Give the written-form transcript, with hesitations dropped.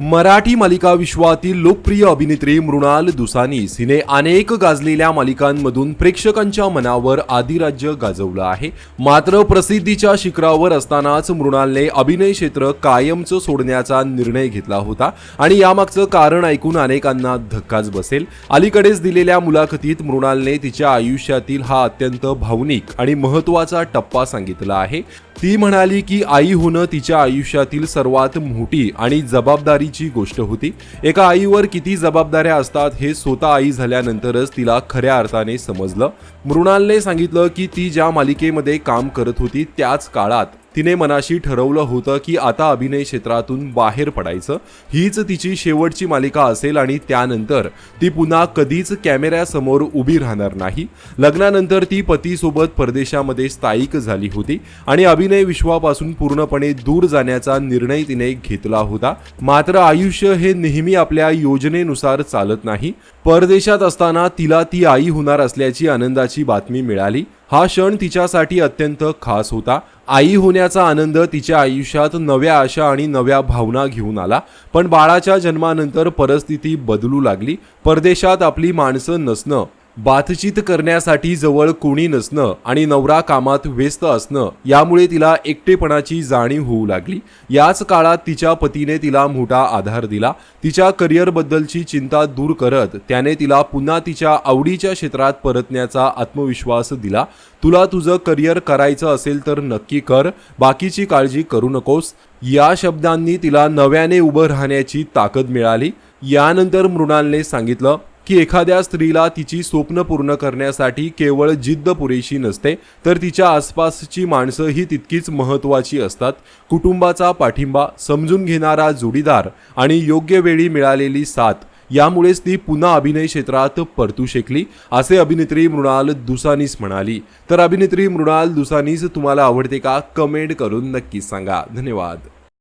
मराठी मालिका विश्वातील लोकप्रिय अभिनेत्री मृणाल दुसानीस हिने अनेक गाजलेल्या मालिकांमधून प्रेक्षकांच्या मनावर आदिराज्य गाजवलं आहे। मात्र प्रसिद्धीच्या शिखरावर असतानाच मृणालने अभिनय क्षेत्र कायमचं सोडण्याचा निर्णय घेतला होता आणि यामागचं कारण ऐकून अनेकांना धक्काच बसेल। अलीकडेच दिलेल्या मुलाखतीत मृणालने तिच्या आयुष्यातील हा अत्यंत भावनिक आणि महत्त्वाचा टप्पा सांगितला आहे। ती म्हणाली की आई होणं तिच्या आयुष्यातील सर्वात मोठी आणि जबाबदारीची गोष्ट होती। एका आईवर किती जबाबदाऱ्या असतात हे स्वतः आई झाल्यानंतरच तिला खऱ्या अर्थाने समजलं। मृणालने सांगितलं की ती ज्या मालिकेमध्ये काम करत होती त्याच काळात तिने मनाशी ठरवलं होतं की आता अभिनय क्षेत्रातून बाहेर पडायचं, हीच तिची शेवटची मालिका असेल आणि त्यानंतर ती पुन्हा कधीच कॅमेऱ्यासमोर उभी राहणार नाही। लग्नानंतर ती पतीसोबत परदेशामध्ये स्थायिक झाली होती आणि अभिनय विश्वापासून पूर्णपणे दूर जाण्याचा निर्णय तिने घेतला होता। मात्र आयुष्य हे नेहमी आपल्या योजनेनुसार चालत नाही। परदेशात असताना तिला ती आई होणार असल्याची आनंदाची बातमी मिळाली। हा क्षण तिच्यासाठी अत्यंत खास होता। आई होण्याचा आनंद तिच्या आयुष्यात नव्या आशा आणि नव्या भावना घेऊन आला। पण बाळाच्या जन्मानंतर परिस्थिती बदलू लागली। परदेशात आपली माणसं नसणं, बातचीत करण्यासाठी जवळ कोणी नसणं आणि नवरा कामात व्यस्त असणं यामुळे तिला एकटेपणाची जाणीव होऊ लागली। याच काळात तिच्या पतीने तिला मोठा आधार दिला। तिच्या करिअरबद्दलची चिंता दूर करत त्याने तिला पुन्हा तिच्या आवडीच्या क्षेत्रात परतण्याचा आत्मविश्वास दिला। तुला तुझं करिअर करायचं असेल तर नक्की कर, बाकीची काळजी करू नकोस, या शब्दांनी तिला नव्याने उभं राहण्याची ताकद मिळाली। यानंतर मृणालने सांगितलं की एखाद्या स्त्रीला तिची स्वप्न पूर्ण करण्यासाठी केवळ जिद्द पुरेशी नसते, तर तिच्या आसपासची माणसं ही तितकीच महत्त्वाची असतात। कुटुंबाचा पाठिंबा, समजून घेणारा जोडीदार आणि योग्य वेळी मिळालेली साथ यामुळेच ती पुन्हा अभिनय क्षेत्रात परतू शकली, असे अभिनेत्री मृणाल दुसानीस म्हणाली। तर अभिनेत्री मृणाल दुसानीस तुम्हाला आवडते का? कमेंट करून नक्की सांगा। धन्यवाद।